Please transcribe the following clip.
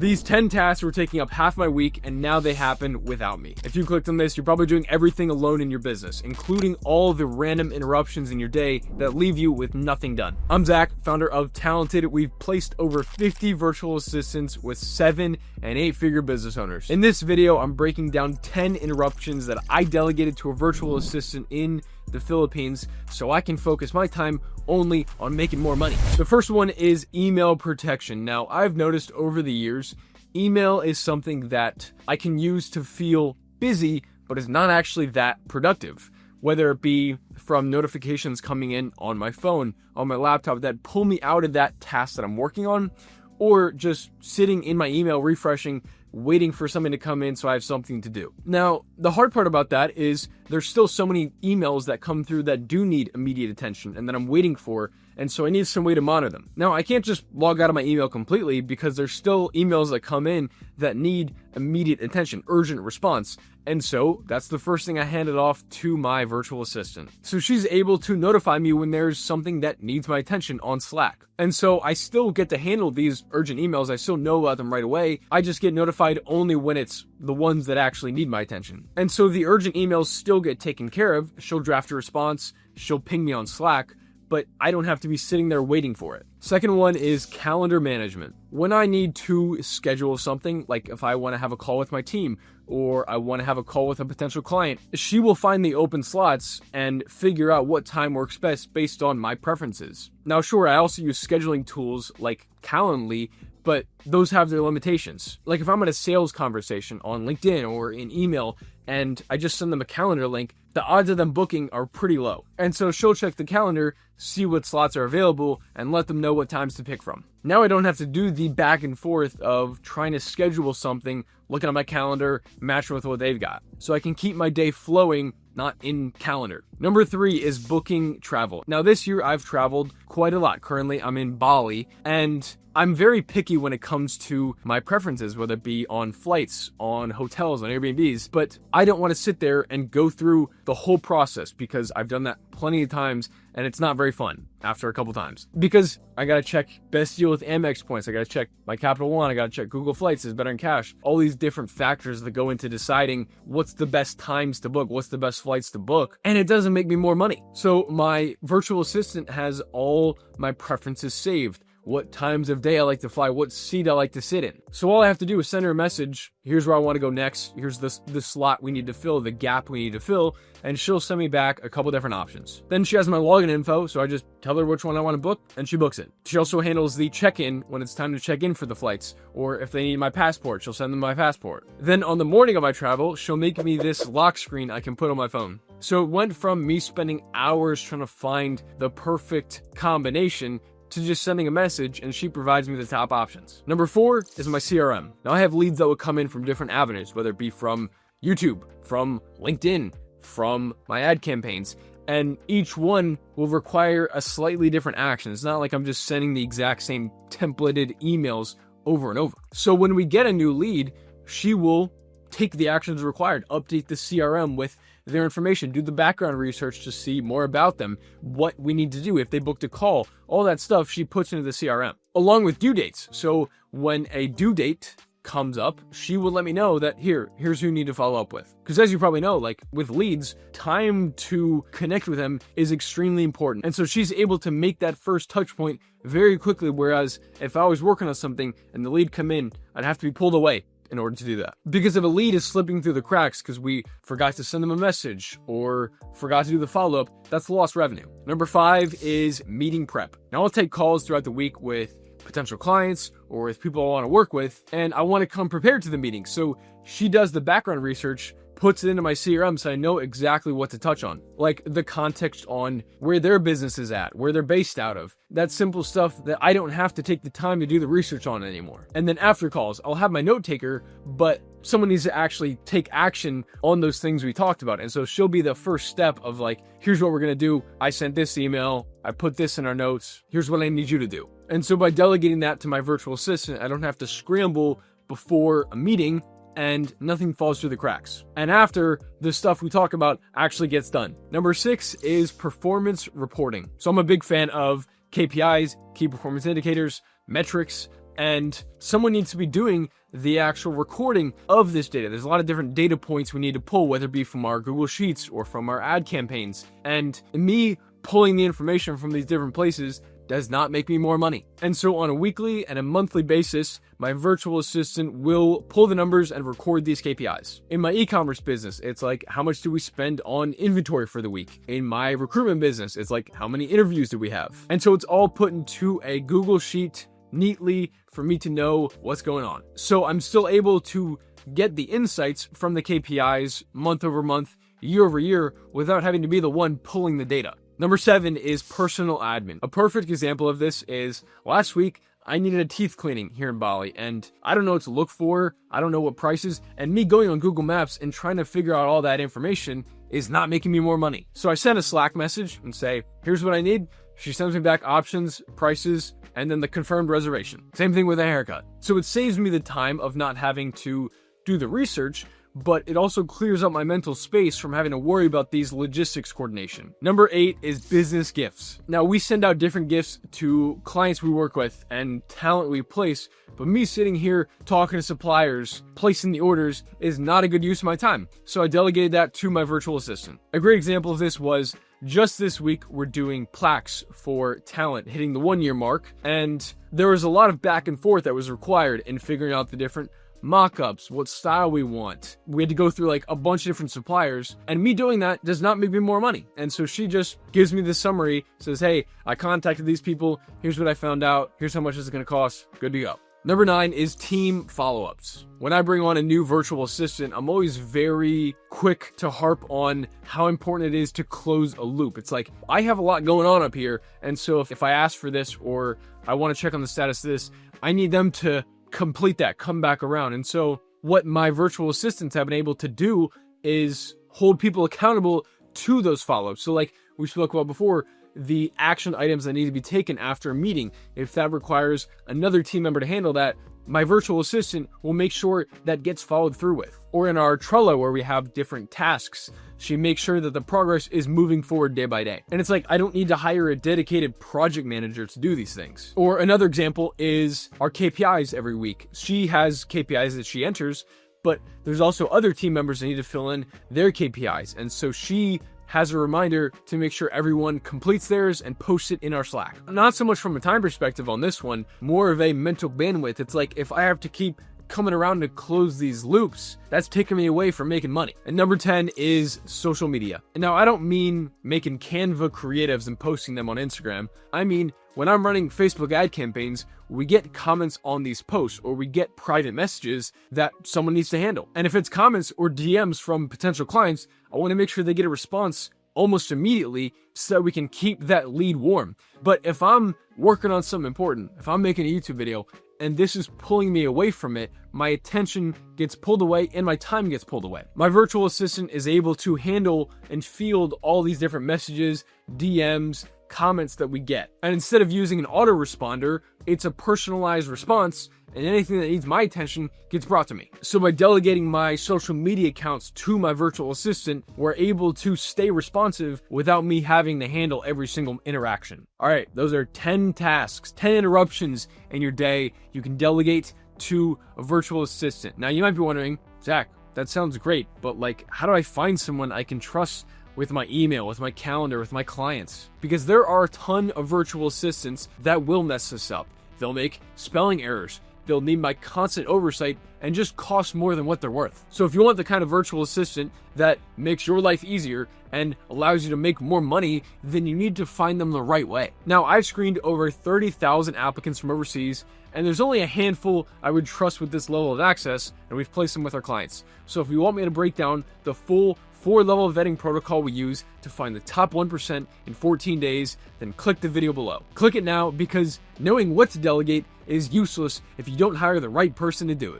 These 10 tasks were taking up half my week, and now they happen without me. If you clicked on this, you're probably doing everything alone in your business, including all the random interruptions in your day that leave you with nothing done. I'm Zach, founder of Talented. We've placed over 50 virtual assistants with 7 and 8-figure business owners. In this video, I'm breaking down 10 interruptions that I delegated to a virtual assistant in the Philippines so I can focus my time only on making more money. The first one is email protection. Now, I've noticed over the years, email is something that I can use to feel busy, but is not actually that productive. Whether it be from notifications coming in on my phone, on my laptop that pull me out of that task that I'm working on, or just sitting in my email refreshing, waiting for something to come in so I have something to do. Now, the hard part about that is there's still so many emails that come through that do need immediate attention and that I'm waiting for, and so I need some way to monitor them. Now, I can't just log out of my email completely because there's still emails that come in that need immediate attention, urgent response, and so that's the first thing I handed off to my virtual assistant. So she's able to notify me when there's something that needs my attention on Slack. And so I still get to handle these urgent emails. I still know about them right away. I just get notified only when it's the ones that actually need my attention. And so the urgent emails still get taken care of. She'll draft a response, she'll ping me on Slack, but I don't have to be sitting there waiting for it. Second one is calendar management. When I need to schedule something, like if I want to have a call with my team, or I want to have a call with a potential client, she will find the open slots and figure out what time works best based on my preferences. Now, sure, I also use scheduling tools like Calendly, but those have their limitations. Like if I'm in a sales conversation on LinkedIn or in email, and I just send them a calendar link, the odds of them booking are pretty low. And so she'll check the calendar, see what slots are available, and let them know what times to pick from. Now I don't have to do the back and forth of trying to schedule something, looking at my calendar, matching with what they've got. So I can keep my day flowing, not in calendar. Number 3 is booking travel. Now this year I've traveled quite a lot. Currently I'm in Bali, and I'm very picky when it comes to my preferences, whether it be on flights, on hotels, on Airbnbs, but I don't want to sit there and go through the whole process because I've done that plenty of times and it's not very fun after a couple times. Because I gotta check best deal with Amex points, I gotta check my Capital One, I gotta check Google Flights is better in cash. All these different factors that go into deciding what's the best times to book, what's the best flights to book, and it doesn't make me more money. So my virtual assistant has all my preferences saved. What times of day I like to fly, what seat I like to sit in. So all I have to do is send her a message, here's where I want to go next, here's the slot we need to fill, the gap we need to fill, and she'll send me back a couple different options. Then she has my login info, so I just tell her which one I want to book, and she books it. She also handles the check-in when it's time to check in for the flights, or if they need my passport, she'll send them my passport. Then on the morning of my travel, she'll make me this lock screen I can put on my phone. So it went from me spending hours trying to find the perfect combination to just sending a message and she provides me the top options. Number 4 is my CRM. Now I have leads that will come in from different avenues, whether it be from YouTube, from LinkedIn, from my ad campaigns, and each one will require a slightly different action. It's not like I'm just sending the exact same templated emails over and over. So when we get a new lead, she will take the actions required, update the CRM with their information, do the background research to see more about them, what we need to do, if they booked a call, all that stuff she puts into the CRM, along with due dates. So when a due date comes up, she will let me know that here's who you need to follow up with. Because as you probably know, like with leads, time to connect with them is extremely important. And so she's able to make that first touch point very quickly, whereas if I was working on something and the lead come in, I'd have to be pulled away in order to do that. Because if a lead is slipping through the cracks because we forgot to send them a message or forgot to do the follow-up, that's lost revenue. Number 5 is meeting prep. Now I'll take calls throughout the week with potential clients or with people I want to work with, and I want to come prepared to the meeting. So she does the background research, puts it into my CRM so I know exactly what to touch on. Like the context on where their business is at, where they're based out of. That simple stuff that I don't have to take the time to do the research on anymore. And then after calls, I'll have my note taker, but someone needs to actually take action on those things we talked about. And so she'll be the first step of like, here's what we're going to do. I sent this email. I put this in our notes. Here's what I need you to do. And so by delegating that to my virtual assistant, I don't have to scramble before a meeting and nothing falls through the cracks. And after, the stuff we talk about actually gets done. Number 6 is performance reporting. So I'm a big fan of KPIs, key performance indicators, metrics, and someone needs to be doing the actual recording of this data. There's a lot of different data points we need to pull, whether it be from our Google Sheets or from our ad campaigns. And me pulling the information from these different places does not make me more money. And so on a weekly and a monthly basis, my virtual assistant will pull the numbers and record these KPIs. In my e-commerce business, it's like, how much do we spend on inventory for the week? In my recruitment business, it's like, how many interviews do we have? And so it's all put into a Google Sheet neatly for me to know what's going on. So I'm still able to get the insights from the KPIs month over month, year over year, without having to be the one pulling the data. Number 7 is personal admin. A perfect example of this is last week, I needed a teeth cleaning here in Bali, and I don't know what to look for. I don't know what prices, and me going on Google Maps and trying to figure out all that information is not making me more money. So I sent a Slack message and say, here's what I need. She sends me back options, prices, and then the confirmed reservation. Same thing with a haircut. So it saves me the time of not having to do the research, but it also clears up my mental space from having to worry about these logistics coordination. Number 8 is business gifts. Now, we send out different gifts to clients we work with and talent we place, but me sitting here talking to suppliers, placing the orders is not a good use of my time. So I delegated that to my virtual assistant. A great example of this was just this week, we're doing plaques for talent hitting the 1-year mark, and there was a lot of back and forth that was required in figuring out the different mock-ups, what style we want. We had to go through like a bunch of different suppliers, and me doing that does not make me more money. And so she just gives me the summary, says, hey, I contacted these people, here's what I found out, here's how much it's going to cost, good to go. Number 9 is team follow-ups. When I bring on a new virtual assistant, I'm always very quick to harp on how important it is to close a loop. It's like, I have a lot going on up here, and so if I ask for this or I want to check on the status of this, I need them to complete that, come back around. And so what my virtual assistants have been able to do is hold people accountable to those follow-ups. So like we spoke about before, the action items that need to be taken after a meeting, if that requires another team member to handle that, my virtual assistant will make sure that gets followed through with. Or in our Trello, where we have different tasks, she makes sure that the progress is moving forward day by day. And it's like, I don't need to hire a dedicated project manager to do these things. Or another example is our KPIs every week. She has KPIs that she enters, but there's also other team members that need to fill in their KPIs. And so she has a reminder to make sure everyone completes theirs and posts it in our Slack. Not so much from a time perspective on this one, more of a mental bandwidth. It's like, if I have to keep coming around to close these loops, that's taking me away from making money. And number 10 is social media. And now I don't mean making Canva creatives and posting them on Instagram. I mean, when I'm running Facebook ad campaigns, we get comments on these posts, or we get private messages that someone needs to handle. And if it's comments or DMs from potential clients, I want to make sure they get a response almost immediately so that we can keep that lead warm. But if I'm working on something important, if I'm making a YouTube video and this is pulling me away from it, my attention gets pulled away and my time gets pulled away. My virtual assistant is able to handle and field all these different messages, DMs, comments that we get. And instead of using an autoresponder, it's a personalized response, and anything that needs my attention gets brought to me. So by delegating my social media accounts to my virtual assistant, we're able to stay responsive without me having to handle every single interaction. All right, those are 10 tasks, 10 interruptions in your day you can delegate to a virtual assistant. Now you might be wondering, Zach, that sounds great, but like, how do I find someone I can trust with my email, with my calendar, with my clients? Because there are a ton of virtual assistants that will mess this up. They'll make spelling errors. They'll need my constant oversight and just cost more than what they're worth. So if you want the kind of virtual assistant that makes your life easier and allows you to make more money, then you need to find them the right way. Now, I've screened over 30,000 applicants from overseas, and there's only a handful I would trust with this level of access, and we've placed them with our clients. So if you want me to break down the full 4-level vetting protocol we use to find the top 1% in 14 days, then click the video below. Click it now, because knowing what to delegate is useless if you don't hire the right person to do it.